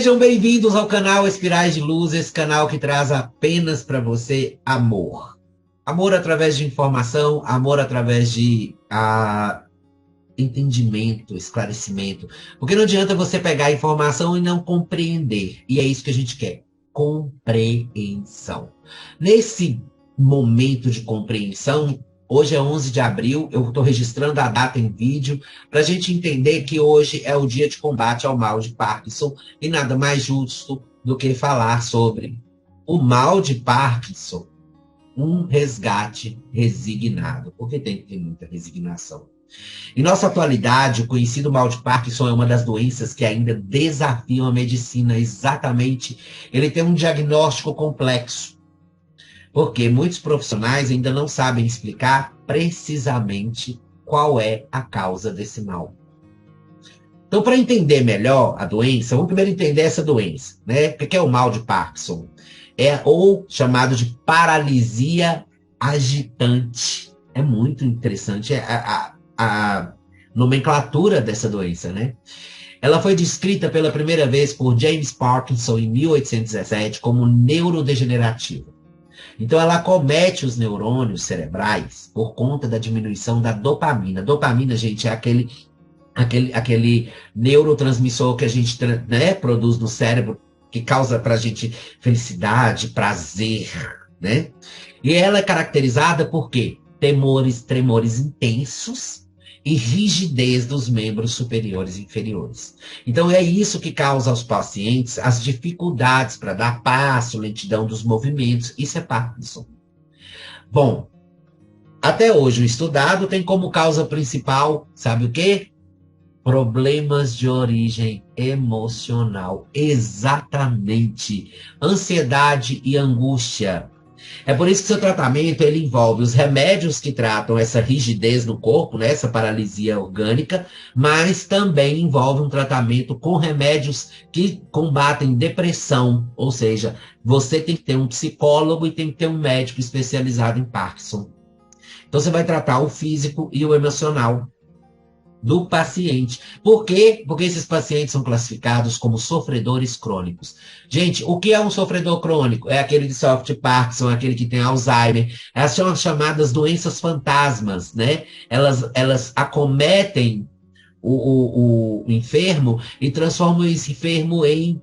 Sejam bem-vindos ao canal Espirais de Luz, esse canal que traz apenas para você amor. Amor através de informação, amor através de entendimento, esclarecimento. Porque não adianta você pegar a informação e não compreender. E é isso que a gente quer, compreensão. Nesse momento de compreensão, hoje é 11 de abril, eu estou registrando a data em vídeo, para a gente entender que hoje é o dia de combate ao mal de Parkinson, e nada mais justo do que falar sobre o mal de Parkinson, um resgate resignado, porque tem que ter muita resignação. Em nossa atualidade, o conhecido mal de Parkinson é uma das doenças que ainda desafiam a medicina, exatamente. Ele tem um diagnóstico complexo, porque muitos profissionais ainda não sabem explicar precisamente qual é a causa desse mal. Então, para entender melhor a doença, vamos primeiro entender essa doença, né? O que é o mal de Parkinson? Ou chamado de paralisia agitante. É muito interessante a nomenclatura dessa doença, né? Ela foi descrita pela primeira vez por James Parkinson em 1817 como neurodegenerativa. Então, ela acomete os neurônios cerebrais por conta da diminuição da dopamina. Dopamina, gente, é aquele neurotransmissor que a gente, né, produz no cérebro, que causa pra gente felicidade, prazer, né? E ela é caracterizada por quê? Tremores intensos e rigidez dos membros superiores e inferiores. Então é isso que causa aos pacientes as dificuldades para dar passo, lentidão dos movimentos. Isso é Parkinson. Bom, até hoje o estudado tem como causa principal, sabe o quê? Problemas de origem emocional. Exatamente. Ansiedade e angústia. É por isso que seu tratamento ele envolve os remédios que tratam essa rigidez no corpo, né, essa paralisia orgânica, mas também envolve um tratamento com remédios que combatem depressão, ou seja, você tem que ter um psicólogo e tem que ter um médico especializado em Parkinson. Então você vai tratar o físico e o emocional do paciente. Por quê? Porque esses pacientes são classificados como sofredores crônicos. Gente, o que é um sofredor crônico? É aquele que sofre de Parkinson, aquele que tem Alzheimer. Elas são as chamadas doenças fantasmas, né? Elas acometem o enfermo e transformam esse enfermo em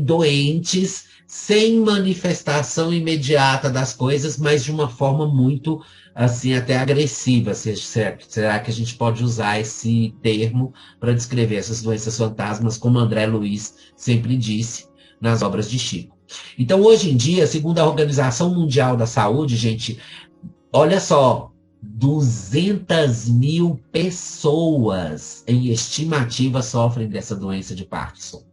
doentes sem manifestação imediata das coisas, mas de uma forma muito, assim, até agressiva. Será que a gente pode usar esse termo para descrever essas doenças fantasmas, como André Luiz sempre disse nas obras de Chico? Então, hoje em dia, segundo a Organização Mundial da Saúde, gente, olha só, 200 mil pessoas em estimativa sofrem dessa doença de Parkinson.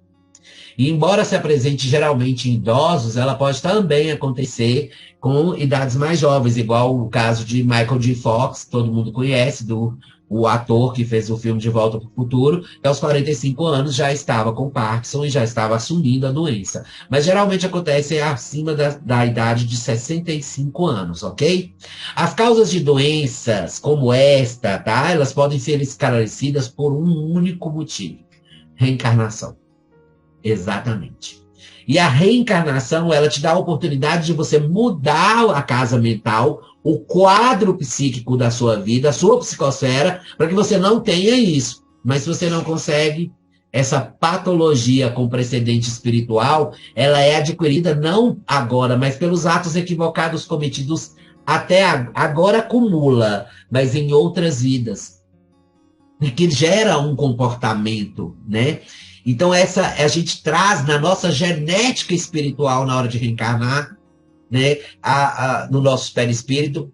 E embora se apresente geralmente em idosos, ela pode também acontecer com idades mais jovens, igual o caso de Michael J. Fox, que todo mundo conhece, o ator que fez o filme De Volta para o Futuro, que aos 45 anos já estava com Parkinson e já estava assumindo a doença. Mas geralmente acontece acima da idade de 65 anos, ok? As causas de doenças como esta, tá? Elas podem ser esclarecidas por um único motivo: reencarnação. Exatamente. E a reencarnação, ela te dá a oportunidade de você mudar a casa mental, o quadro psíquico da sua vida, a sua psicosfera, para que você não tenha isso. Mas se você não consegue, essa patologia com precedente espiritual, ela é adquirida não agora, mas pelos atos equivocados cometidos até agora acumula, mas em outras vidas. E que gera um comportamento, né? Então, a gente traz na nossa genética espiritual na hora de reencarnar, né, no nosso perispírito,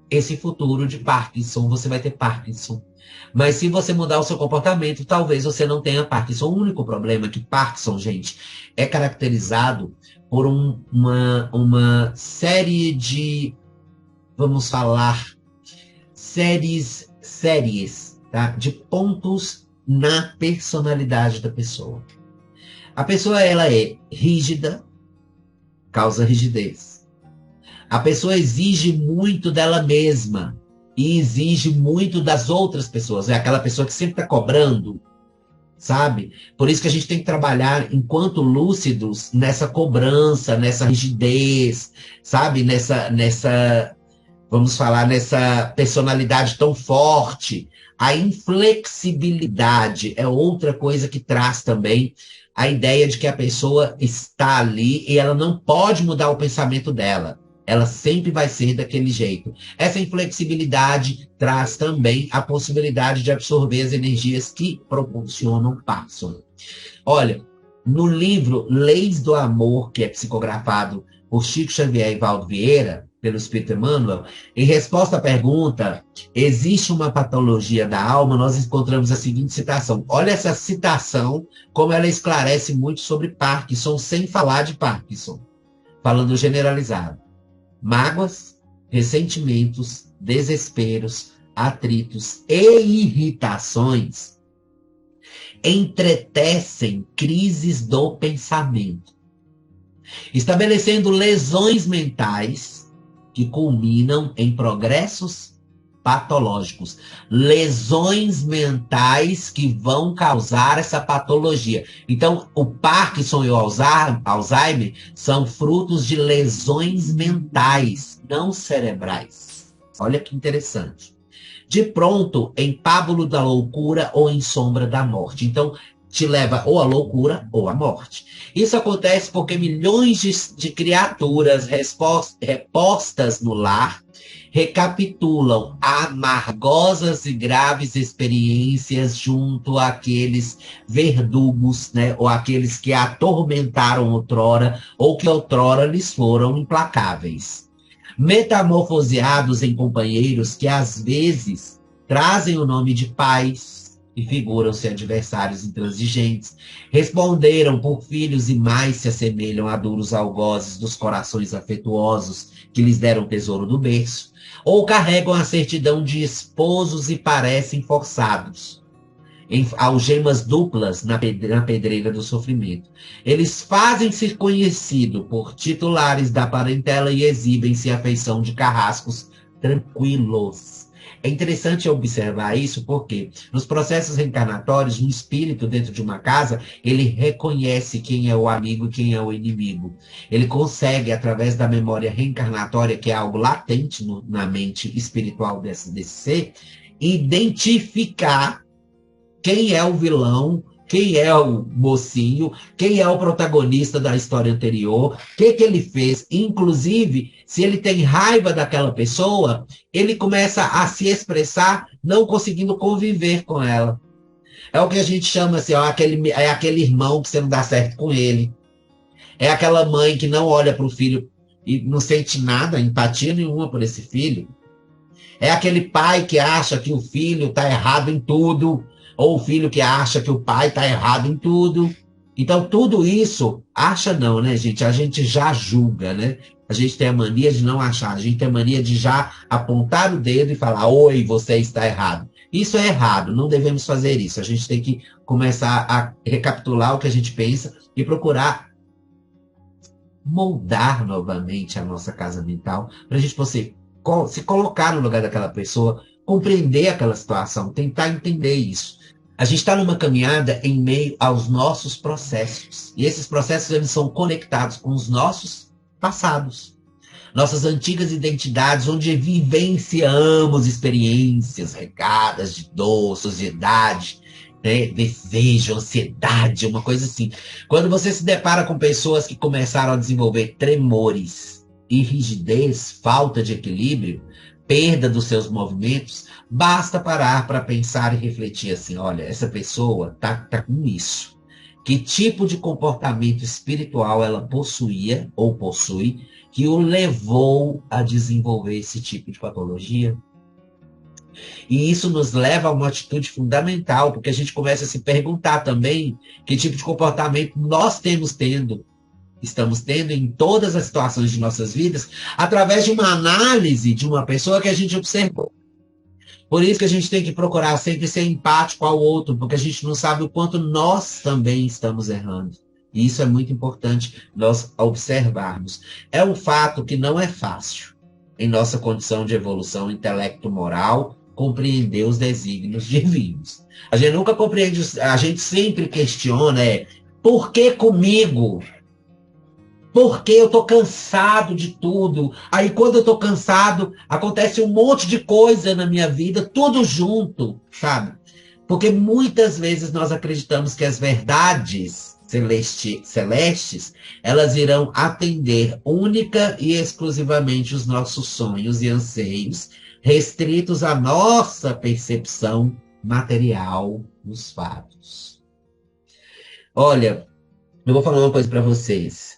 esse futuro de Parkinson. Você vai ter Parkinson. Mas se você mudar o seu comportamento, talvez você não tenha Parkinson. O único problema é que Parkinson, gente, é caracterizado por uma série de, vamos falar, séries, tá, de pontos na personalidade da pessoa. A pessoa, ela é rígida, causa rigidez. A pessoa exige muito dela mesma e exige muito das outras pessoas. É aquela pessoa que sempre está cobrando, sabe? Por isso que a gente tem que trabalhar, enquanto lúcidos, nessa cobrança, nessa rigidez, sabe? Vamos falar, nessa personalidade tão forte. A inflexibilidade é outra coisa que traz também a ideia de que a pessoa está ali e ela não pode mudar o pensamento dela. Ela sempre vai ser daquele jeito. Essa inflexibilidade traz também a possibilidade de absorver as energias que proporcionam Parkinson. Olha, no livro Leis do Amor, que é psicografado por Chico Xavier e Valdo Vieira, pelo Espírito Emmanuel, em resposta à pergunta, existe uma patologia da alma, nós encontramos a seguinte citação. Olha essa citação, como ela esclarece muito sobre Parkinson, sem falar de Parkinson, falando generalizado. Mágoas, ressentimentos, desesperos, atritos e irritações entretecem crises do pensamento, estabelecendo lesões mentais que culminam em progressos patológicos. Lesões mentais que vão causar essa patologia. Então, o Parkinson e o Alzheimer são frutos de lesões mentais, não cerebrais. Olha que interessante. De pronto, em pábulo da loucura ou em sombra da morte. Então, te leva ou à loucura ou à morte. Isso acontece porque milhões de criaturas repostas no lar recapitulam amargosas e graves experiências junto àqueles verdugos, né, ou aqueles que atormentaram outrora ou que outrora lhes foram implacáveis. Metamorfoseados em companheiros que às vezes trazem o nome de pais, e figuram-se adversários intransigentes, responderam por filhos e mais se assemelham a duros algozes dos corações afetuosos que lhes deram tesouro do berço, ou carregam a certidão de esposos e parecem forçados, em algemas duplas na pedreira do sofrimento. Eles fazem-se conhecidos por titulares da parentela e exibem-se a feição de carrascos tranquilos. É interessante observar isso porque nos processos reencarnatórios, um espírito dentro de uma casa, ele reconhece quem é o amigo e quem é o inimigo. Ele consegue, através da memória reencarnatória, que é algo latente na mente espiritual desse ser, identificar quem é o vilão, quem é o mocinho, quem é o protagonista da história anterior, o que ele fez. Inclusive, se ele tem raiva daquela pessoa, ele começa a se expressar não conseguindo conviver com ela. É o que a gente chama assim, ó, é aquele irmão que você não dá certo com ele. É aquela mãe que não olha para o filho e não sente nada, empatia nenhuma por esse filho. É aquele pai que acha que o filho está errado em tudo, ou o filho que acha que o pai está errado em tudo. Então, tudo isso, acha não, né, gente? A gente já julga, né? A gente tem a mania de não achar, a gente tem a mania de já apontar o dedo e falar, oi, você está errado. Isso é errado, não devemos fazer isso. A gente tem que começar a recapitular o que a gente pensa e procurar moldar novamente a nossa casa mental para a gente poder se colocar no lugar daquela pessoa, compreender aquela situação, tentar entender isso. A gente está numa caminhada em meio aos nossos processos. E esses processos eles são conectados com os nossos passados. Nossas antigas identidades, onde vivenciamos experiências regadas de dor, sociedade, né, desejo, ansiedade, uma coisa assim. Quando você se depara com pessoas que começaram a desenvolver tremores e rigidez, falta de equilíbrio, perda dos seus movimentos, basta parar para pensar e refletir assim, olha, essa pessoa tá com isso. Que tipo de comportamento espiritual ela possuía ou possui que o levou a desenvolver esse tipo de patologia? E isso nos leva a uma atitude fundamental, porque a gente começa a se perguntar também que tipo de comportamento nós estamos tendo em todas as situações de nossas vidas, através de uma análise de uma pessoa que a gente observou. Por isso que a gente tem que procurar sempre ser empático ao outro, porque a gente não sabe o quanto nós também estamos errando. E isso é muito importante nós observarmos. É um fato que não é fácil, em nossa condição de evolução intelecto-moral, compreender os desígnios divinos. A gente nunca compreende, a gente sempre questiona, por que comigo? Porque eu tô cansado de tudo. Aí quando eu tô cansado, acontece um monte de coisa na minha vida, tudo junto, sabe? Porque muitas vezes nós acreditamos que as verdades celestes, elas irão atender única e exclusivamente os nossos sonhos e anseios, restritos à nossa percepção material dos fatos. Olha, eu vou falar uma coisa para vocês.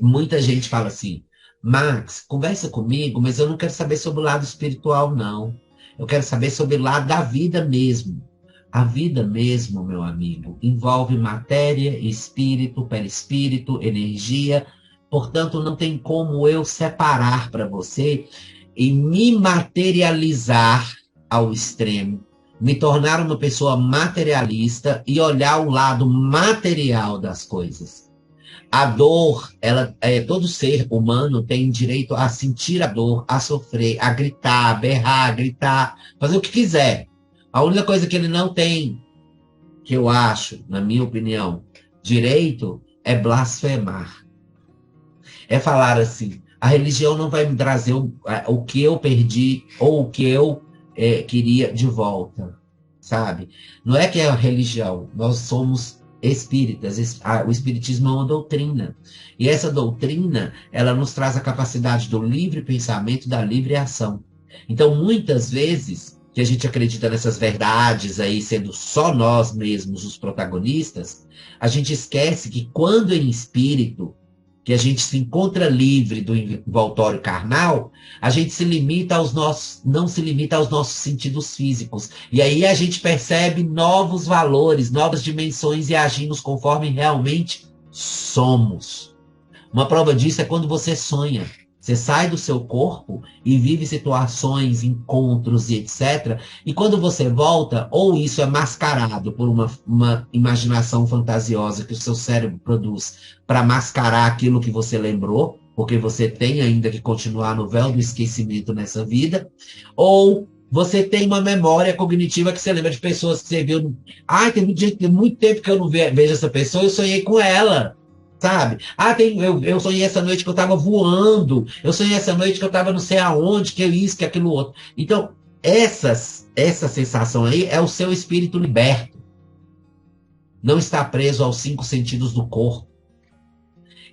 Muita gente fala assim, Max, conversa comigo, mas eu não quero saber sobre o lado espiritual, não. Eu quero saber sobre o lado da vida mesmo. A vida mesmo, meu amigo, envolve matéria, espírito, perispírito, energia. Portanto, não tem como eu separar para você e me materializar ao extremo, me tornar uma pessoa materialista e olhar o lado material das coisas. A dor, todo ser humano tem direito a sentir a dor, a sofrer, a gritar, a berrar, a gritar, fazer o que quiser. A única coisa que ele não tem, que eu acho, na minha opinião, direito, é blasfemar. É falar assim, a religião não vai me trazer o que eu perdi ou o que eu queria de volta, sabe? Não é que é a religião, nós somos espíritas, o espiritismo é uma doutrina. E essa doutrina, ela nos traz a capacidade do livre pensamento, da livre ação. Então, muitas vezes, que a gente acredita nessas verdades aí, sendo só nós mesmos os protagonistas, a gente esquece que quando em espírito, que a gente se encontra livre do envoltório carnal, a gente se limita aos nossos, não se limita aos nossos sentidos físicos. E aí a gente percebe novos valores, novas dimensões e agimos conforme realmente somos. Uma prova disso é quando você sonha. Você sai do seu corpo e vive situações, encontros e etc. E quando você volta, ou isso é mascarado por uma imaginação fantasiosa que o seu cérebro produz para mascarar aquilo que você lembrou, porque você tem ainda que continuar no véu do esquecimento nessa vida, ou você tem uma memória cognitiva que você lembra de pessoas que você viu. Tem muito tempo que eu não vejo essa pessoa, eu sonhei com ela. Sabe? Eu sonhei essa noite que eu estava voando, eu sonhei essa noite que eu estava não sei aonde, que isso, que aquilo outro. Então, essa sensação aí é o seu espírito liberto. Não está preso aos 5 sentidos do corpo.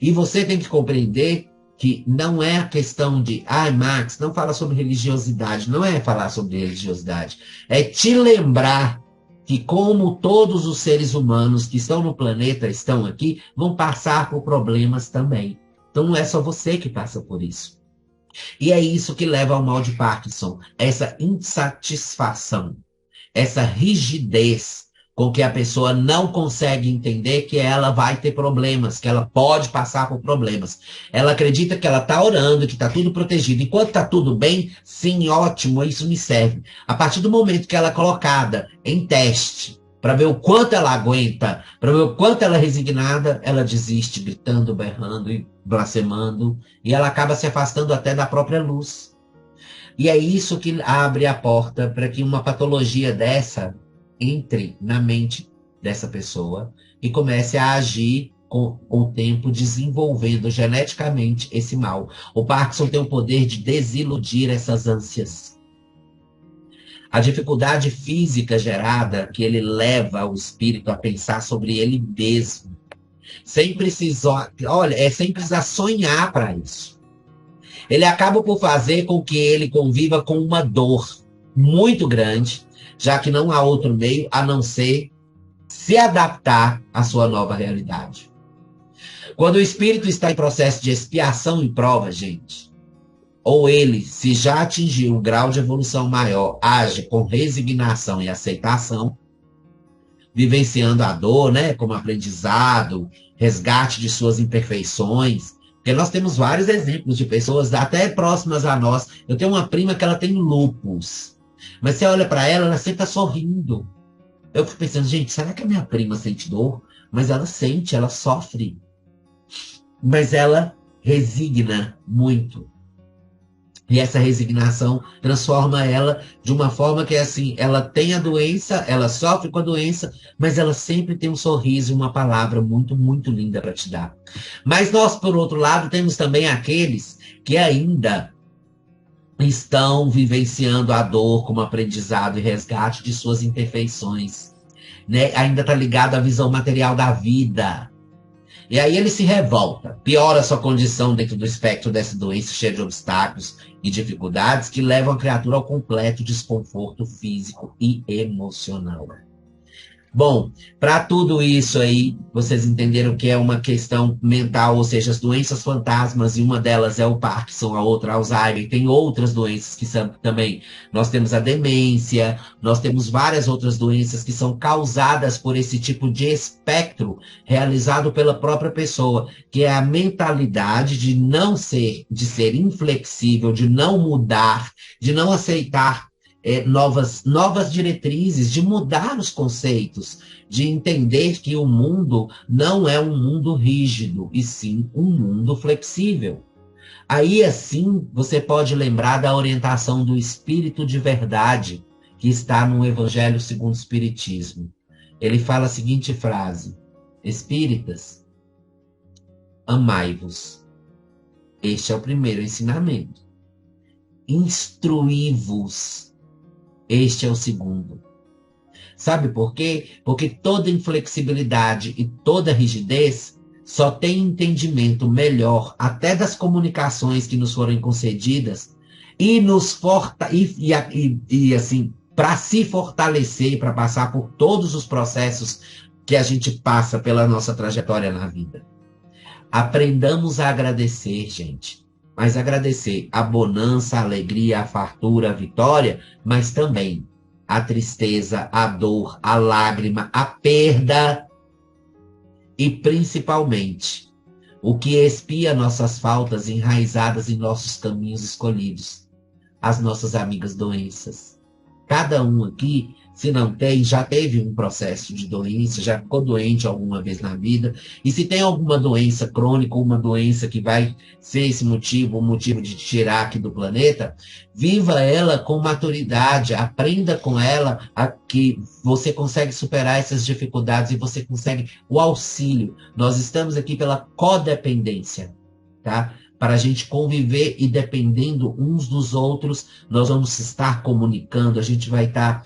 E você tem que compreender que não é a questão de, Max, não fala sobre religiosidade. Não é falar sobre religiosidade. É te lembrar que como todos os seres humanos que estão no planeta, estão aqui, vão passar por problemas também. Então não é só você que passa por isso. E é isso que leva ao mal de Parkinson, essa insatisfação, essa rigidez com que a pessoa não consegue entender que ela vai ter problemas, que ela pode passar por problemas. Ela acredita que ela está orando, que está tudo protegido. Enquanto está tudo bem, sim, ótimo, isso me serve. A partir do momento que ela é colocada em teste, para ver o quanto ela aguenta, para ver o quanto ela é resignada, ela desiste, gritando, berrando e blasfemando, e ela acaba se afastando até da própria luz. E é isso que abre a porta para que uma patologia dessa entre na mente dessa pessoa e comece a agir com o tempo, desenvolvendo geneticamente esse mal. O Parkinson tem o poder de desiludir essas ânsias. A dificuldade física gerada que ele leva o espírito a pensar sobre ele mesmo. Sem precisar sonhar para isso. Ele acaba por fazer com que ele conviva com uma dor muito grande, já que não há outro meio a não ser se adaptar à sua nova realidade. Quando o espírito está em processo de expiação e prova, gente, ou ele, se já atingiu um grau de evolução maior, age com resignação e aceitação, vivenciando a dor, né, como aprendizado, resgate de suas imperfeições. Porque nós temos vários exemplos de pessoas até próximas a nós. Eu tenho uma prima que ela tem lúpus. Mas você olha para ela, ela sempre está sorrindo. Eu fico pensando, gente, será que a minha prima sente dor? Mas ela sente, ela sofre. Mas ela resigna muito. E essa resignação transforma ela de uma forma que é assim, ela tem a doença, ela sofre com a doença, mas ela sempre tem um sorriso e uma palavra muito, muito linda para te dar. Mas nós, por outro lado, temos também aqueles que ainda estão vivenciando a dor como aprendizado e resgate de suas imperfeições, né? Ainda está ligado à visão material da vida. E aí ele se revolta, piora sua condição dentro do espectro dessa doença cheia de obstáculos e dificuldades que levam a criatura ao completo desconforto físico e emocional. Bom, para tudo isso aí, vocês entenderam que é uma questão mental, ou seja, as doenças fantasmas, e uma delas é o Parkinson, a outra Alzheimer, e tem outras doenças que são também. Nós temos a demência, nós temos várias outras doenças que são causadas por esse tipo de espectro realizado pela própria pessoa, que é a mentalidade de não ser, de ser inflexível, de não mudar, de não aceitar novas diretrizes, de mudar os conceitos, de entender que o mundo não é um mundo rígido, e sim um mundo flexível. Aí, assim, você pode lembrar da orientação do Espírito de Verdade, que está no Evangelho segundo o Espiritismo. Ele fala a seguinte frase: Espíritas, amai-vos. Este é o primeiro ensinamento. Instruí-vos. Este é o segundo. Sabe por quê? Porque toda inflexibilidade e toda rigidez só tem entendimento melhor até das comunicações que nos foram concedidas e assim, para se fortalecer, para passar por todos os processos que a gente passa pela nossa trajetória na vida. Aprendamos a agradecer, gente. Mas agradecer a bonança, a alegria, a fartura, a vitória, mas também a tristeza, a dor, a lágrima, a perda e principalmente o que expia nossas faltas enraizadas em nossos caminhos escolhidos, as nossas amigas doenças. Cada um aqui, se não tem, já teve um processo de doença, já ficou doente alguma vez na vida. E se tem alguma doença crônica, uma doença que vai ser esse motivo, o motivo de te tirar aqui do planeta, viva ela com maturidade, aprenda com ela que você consegue superar essas dificuldades e você consegue o auxílio. Nós estamos aqui pela codependência, tá? Para a gente conviver e dependendo uns dos outros, nós vamos estar comunicando, a gente vai estar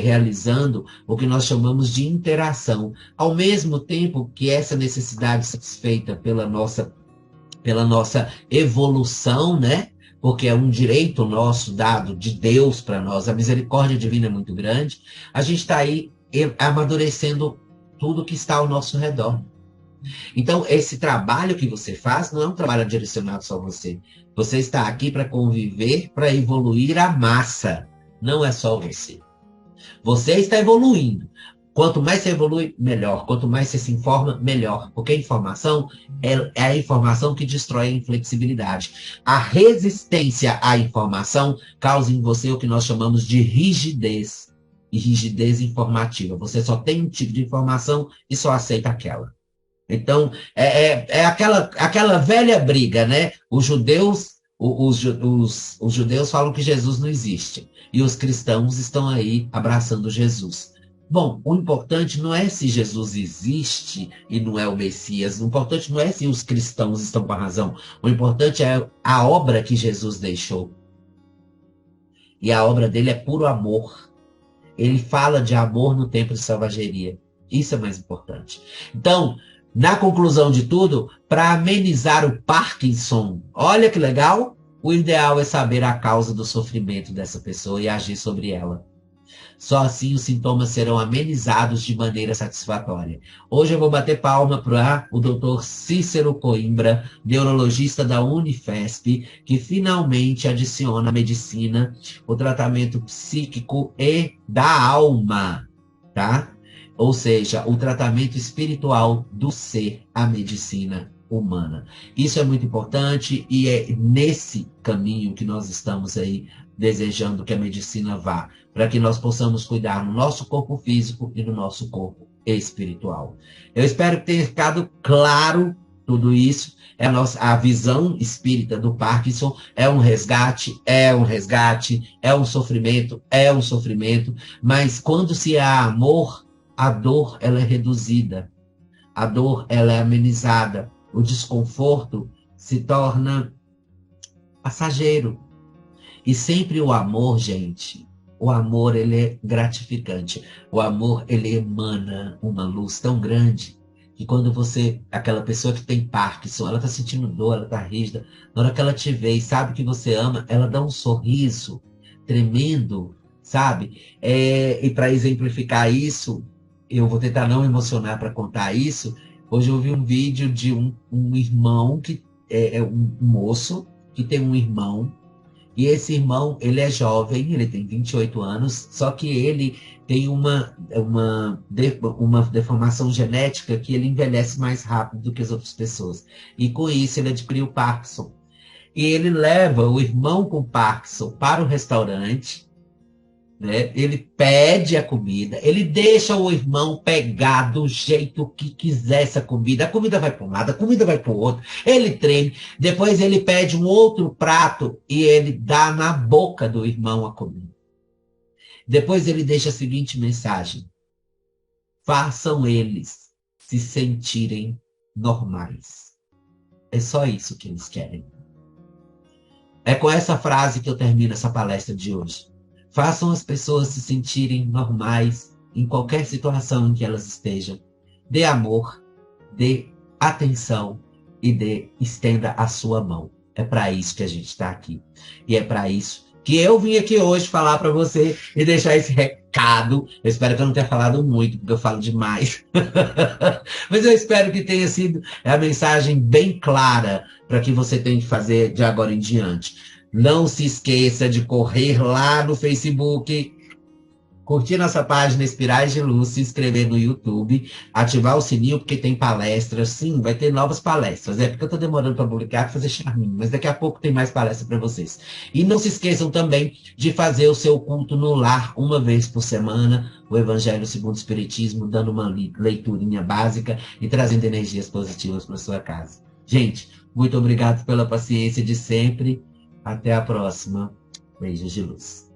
realizando o que nós chamamos de interação. Ao mesmo tempo que essa necessidade satisfeita pela nossa evolução, né? Porque é um direito nosso dado de Deus para nós, a misericórdia divina é muito grande, a gente está aí amadurecendo tudo que está ao nosso redor. Então, esse trabalho que você faz não é um trabalho direcionado só a você. Você está aqui para conviver, para evoluir a massa. Não é só você. Você está evoluindo. Quanto mais você evolui, melhor. Quanto mais você se informa, melhor. Porque a informação é a informação que destrói a inflexibilidade. A resistência à informação causa em você o que nós chamamos de rigidez. E rigidez informativa. Você só tem um tipo de informação e só aceita aquela. Então, é aquela velha briga, né? Os judeus falam que Jesus não existe. E os cristãos estão aí abraçando Jesus. Bom, o importante não é se Jesus existe e não é o Messias. O importante não é se os cristãos estão com a razão. O importante é a obra que Jesus deixou. E a obra dele é puro amor. Ele fala de amor no tempo de selvageria. Isso é mais importante. Então, na conclusão de tudo, para amenizar o Parkinson, olha que legal, o ideal é saber a causa do sofrimento dessa pessoa e agir sobre ela. Só assim os sintomas serão amenizados de maneira satisfatória. Hoje eu vou bater palma para o Dr. Cícero Coimbra, neurologista da Unifesp, que finalmente adiciona à medicina o tratamento psíquico e da alma, tá? Ou seja, o tratamento espiritual do ser, a medicina humana. Isso é muito importante e é nesse caminho que nós estamos aí desejando que a medicina vá, para que nós possamos cuidar do nosso corpo físico e do nosso corpo espiritual. Eu espero ter ficado claro tudo isso. A visão espírita do Parkinson é um resgate, é um resgate, é um sofrimento, mas quando se há amor, a dor ela é reduzida, a dor ela é amenizada, o desconforto se torna passageiro. E sempre o amor, gente, o amor ele é gratificante. O amor ele emana uma luz tão grande que quando aquela pessoa que tem Parkinson, ela está sentindo dor, ela está rígida, na hora que ela te vê e sabe que você ama, ela dá um sorriso tremendo, sabe? E para exemplificar isso, eu vou tentar não emocionar para contar isso. Hoje eu vi um vídeo de um irmão que é um moço que tem um irmão. E esse irmão, ele é jovem, ele tem 28 anos, só que ele tem uma deformação genética que ele envelhece mais rápido do que as outras pessoas. E com isso ele adquiriu Parkinson. E ele leva o irmão com Parkinson para o restaurante, né? Ele pede a comida, ele deixa o irmão pegar do jeito que quiser essa comida. A comida vai para um lado, a comida vai para o outro. Ele treme, depois ele pede um outro prato e ele dá na boca do irmão a comida. Depois ele deixa a seguinte mensagem: façam eles se sentirem normais. É só isso que eles querem. É com essa frase que eu termino essa palestra de hoje. Façam as pessoas se sentirem normais em qualquer situação em que elas estejam. Dê amor, dê atenção e estenda a sua mão. É para isso que a gente está aqui. E é para isso que eu vim aqui hoje falar para você e deixar esse recado. Eu espero que eu não tenha falado muito, porque eu falo demais. Mas eu espero que tenha sido a mensagem bem clara para que você tem que fazer de agora em diante. Não se esqueça de correr lá no Facebook, curtir nossa página Espirais de Luz, se inscrever no YouTube, ativar o sininho, porque tem palestras. Sim, vai ter novas palestras. É porque eu estou demorando para publicar, para fazer charminho, mas daqui a pouco tem mais palestra para vocês. E não se esqueçam também de fazer o seu culto no lar uma vez por semana, o Evangelho segundo o Espiritismo, dando uma leiturinha básica e trazendo energias positivas para sua casa. Gente, muito obrigado pela paciência de sempre. Até a próxima. Beijos de luz.